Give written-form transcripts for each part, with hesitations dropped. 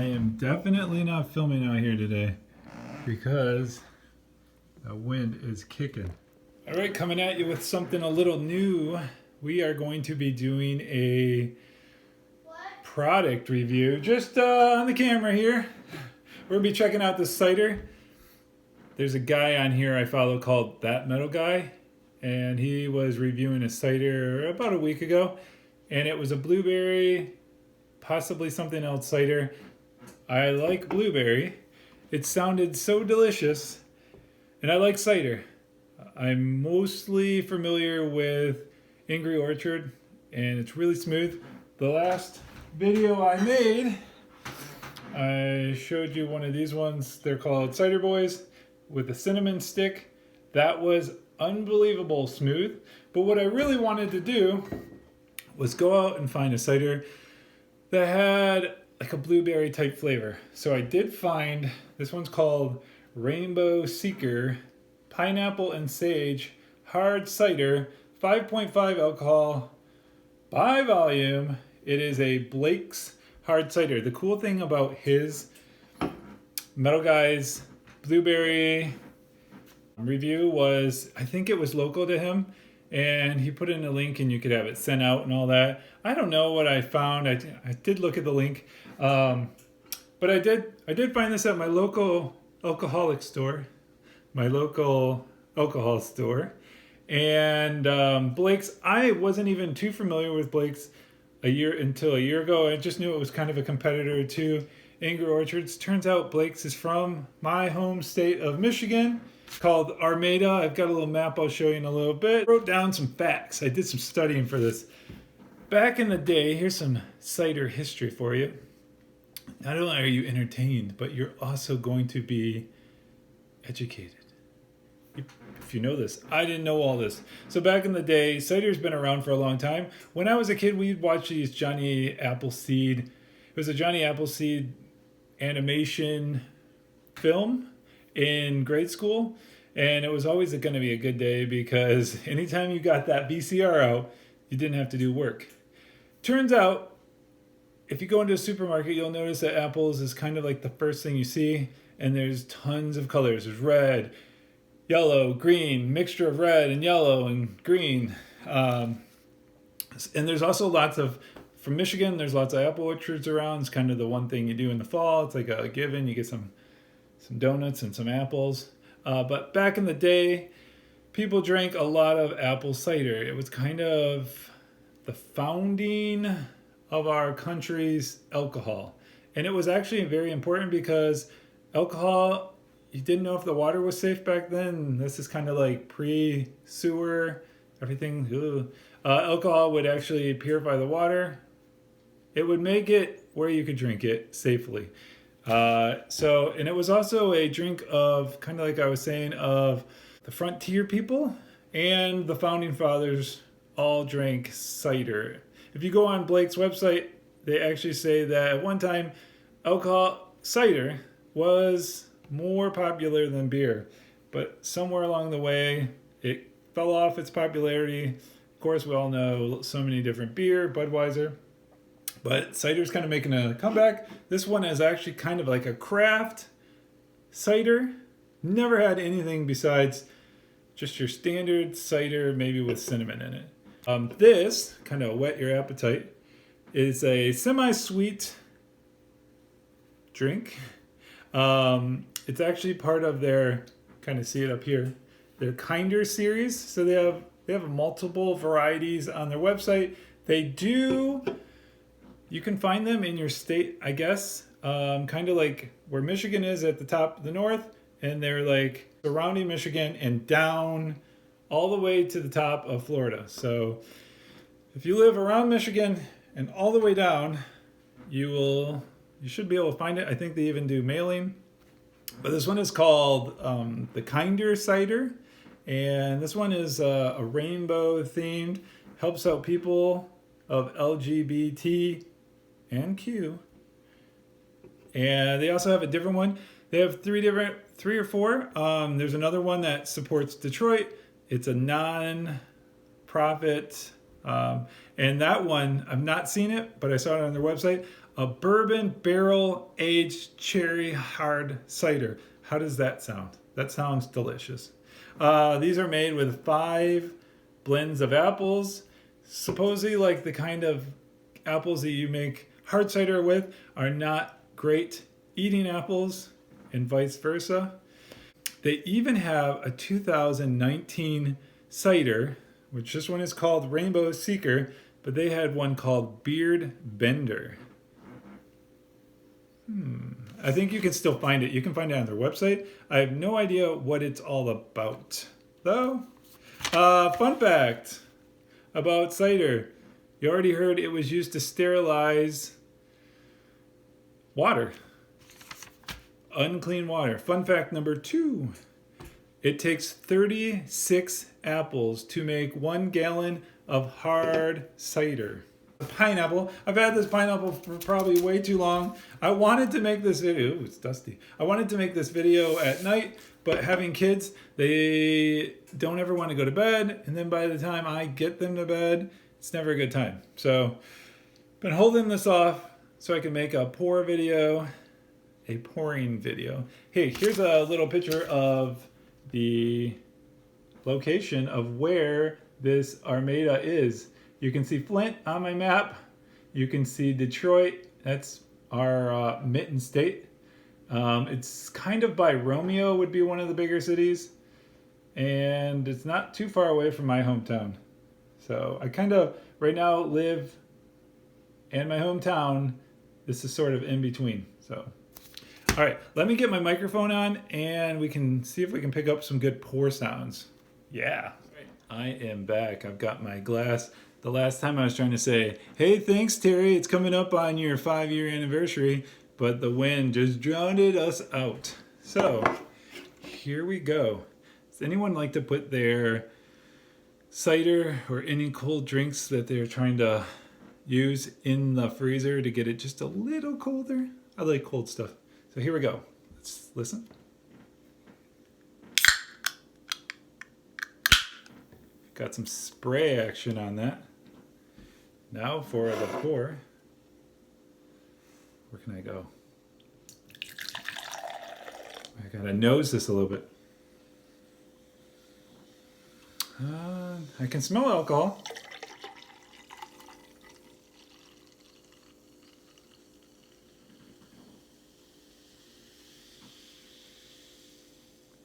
I am definitely not filming out here today because the wind is kicking. All right, coming at you with something a little new. We are going to be doing a product review just on the camera here. We're going to be checking out this cider. There's a guy on here I follow called ThatMetalGuys, and he was reviewing a cider about a week ago, and it was a blueberry, possibly something else cider. I like blueberry. It sounded so delicious, and I like cider. I'm mostly familiar with Angry Orchard, and it's really smooth. The last video I made, I showed you one of these ones. They're called Cider Boys with a cinnamon stick. That was unbelievable smooth. But what I really wanted to do was go out and find a cider that had like a blueberry type flavor. So I did find, this one's called Rainbow Seeker Pineapple and Sage Hard Cider, 5.5 alcohol by volume. It is a Blake's hard cider. The cool thing about his Metal Guys Blueberry review was, I think it was local to him, and he put in a link and you could have it sent out and all that. I don't know what I found. I did look at the link, but I did find this at my local alcoholic store, my local alcohol store. And Blake's, I wasn't even too familiar with Blake's until a year ago. I just knew it was kind of a competitor to Angry Orchards. Turns out Blake's is from my home state of Michigan, called Armada. I've got a little map I'll show you in a little bit. I wrote down some facts. I did some studying for this. Back in the day, here's some cider history for you. Not only are you entertained, but you're also going to be educated. If you know this, I didn't know all this. So back in the day, cider's been around for a long time. When I was a kid, we'd watch these Johnny Appleseed. It was a Johnny Appleseed animation film in grade school, and it was always going to be a good day because anytime you got that VCR out, you didn't have to do work. Turns out, if you go into a supermarket, you'll notice that apples is kind of like the first thing you see, and there's tons of colors. There's red, yellow, green, mixture of red and yellow and green. And there's also lots of, from Michigan, there's lots of apple orchards around. It's kind of the one thing you do in the fall. It's like a given. You get some donuts and some apples. But back in the day, people drank a lot of apple cider. It was kind of the founding of our country's alcohol. And it was actually very important because alcohol, you didn't know if the water was safe back then. This is kind of like pre-sewer, everything. Alcohol would actually purify the water. It would make it where you could drink it safely. And it was also a drink of, kind of like I was saying, of the frontier people, and the founding fathers all drank cider. If you go on Blake's website, they actually say that at one time, cider was more popular than beer, but somewhere along the way, it fell off its popularity. Of course, we all know so many different beer, Budweiser. But cider's kind of making a comeback. This one is actually kind of like a craft cider. Never had anything besides just your standard cider, maybe with cinnamon in it. This, kind of whet your appetite, is a semi-sweet drink. It's actually part of their, kind of see it up here, their Kinder series. So they have multiple varieties on their website. You can find them in your state, I guess, kind of like where Michigan is at the top of the north, and they're like surrounding Michigan and down all the way to the top of Florida. So if you live around Michigan and all the way down, you should be able to find it. I think they even do mailing. But this one is called the Kinder cider, and this one is a rainbow themed, helps out people of LGBT and Q. And they also have a different one. They have three or four. There's another one that supports Detroit. It's a non-profit, and that one, I've not seen it, but I saw it on their website. a bourbon barrel aged cherry hard cider. How does that sound? That sounds delicious. These are made with 5 blends of apples. Supposedly, like the kind of apples that you make hard cider with are not great eating apples, and vice versa. They even have a 2019 cider, which this one is called Rainbow Seeker, but they had one called Beard Bender. I think you can still find it. You can find it on their website. I have no idea what it's all about, though. Fun fact about cider. You already heard it was used to sterilize water. Unclean water. Fun fact number 2. It takes 36 apples to make 1 gallon of hard cider. Pineapple. I've had this pineapple for probably way too long. I wanted to make this video. Ooh, it's dusty. I wanted to make this video at night, but having kids, they don't ever want to go to bed. And then by the time I get them to bed, it's never a good time. So been holding this off so I can make a pouring video. Hey, here's a little picture of the location of where this Armada is. You can see Flint on my map. You can see Detroit. That's our mitten state. It's kind of by Romeo would be one of the bigger cities. And it's not too far away from my hometown. So I kind of right now live in my hometown. This is sort of in between. So, all right, let me get my microphone on and we can see if we can pick up some good pour sounds. Yeah, I am back. I've got my glass. The last time I was trying to say, hey, thanks, Terry. It's coming up on your 5-year anniversary, but the wind just drowned us out. So here we go. Does anyone like to put their cider or any cold drinks that they're trying to use in the freezer to get it just a little colder? I like cold stuff. So here we go. Let's listen. Got some spray action on that. Now for the pour. Where can I go? I gotta nose this a little bit. I can smell alcohol.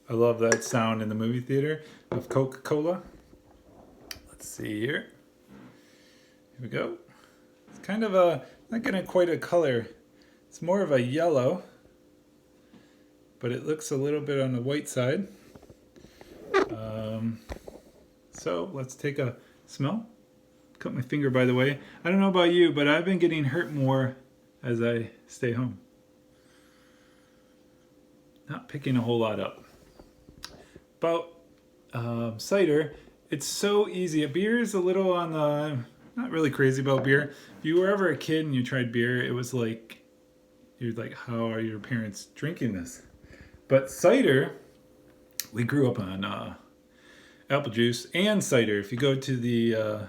I love that sound in the movie theater of Coca-Cola. Let's see here. Here we go. It's kind of not getting quite a color. It's more of a yellow, but it looks a little bit on the white side. So let's take a smell. Cut my finger, by the way. I don't know about you, but I've been getting hurt more as I stay home. Not picking a whole lot up. About cider, it's so easy. Beer is a little on the, not really crazy about beer. If you were ever a kid and you tried beer, it was like, you're like, how are your parents drinking this? But cider, we grew up on apple juice and cider. If you go to the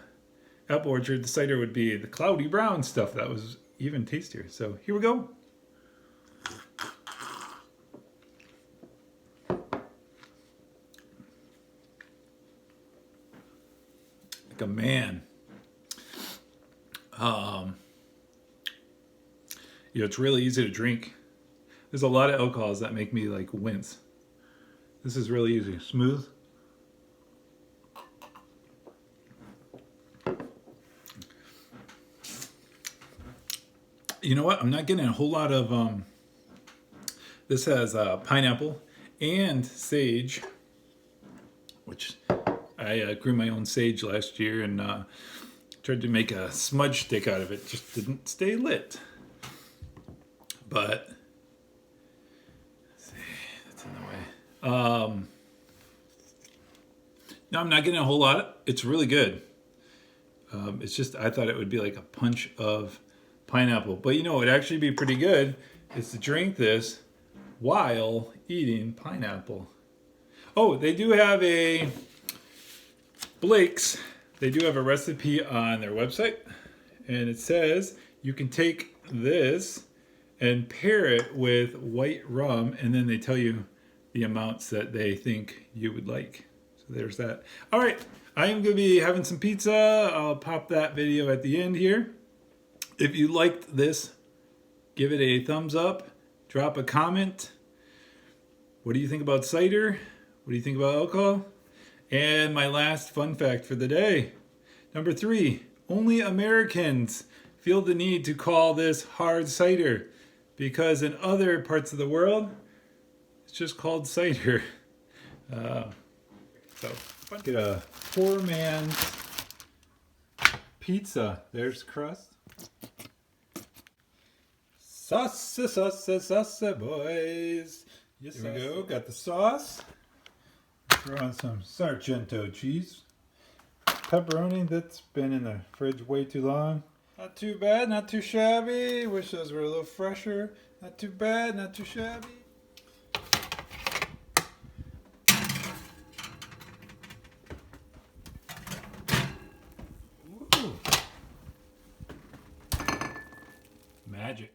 apple orchard, the cider would be the cloudy brown stuff that was even tastier. So here we go. Like a man. You know, it's really easy to drink. There's a lot of alcohols that make me like wince. This is really easy. Smooth. You know what? I'm not getting a whole lot of, this has pineapple and sage, which I grew my own sage last year and tried to make a smudge stick out of it. Just didn't stay lit. But, let's see, that's in the way. No, I'm not getting a whole lot. It's really good. It's just, I thought it would be like a punch of pineapple. But you know, it'd actually be pretty good is to drink this while eating pineapple. Oh, they do have a Blake's. They do have a recipe on their website. And it says you can take this and pair it with white rum, and then they tell you the amounts that they think you would like. So there's that. All right, I am going to be having some pizza. I'll pop that video at the end here. If you liked this, give it a thumbs up, drop a comment. What do you think about cider? What do you think about alcohol? And my last fun fact for the day. Number 3, only Americans feel the need to call this hard cider, because in other parts of the world, it's just called cider. So get a poor man's pizza. There's crust. Sauce, boys. Yes, here we go. Got the sauce. Throw on some Sargento cheese. Pepperoni that's been in the fridge way too long. Not too bad, not too shabby. Wish those were a little fresher. Not too bad, not too shabby. Ooh. Magic.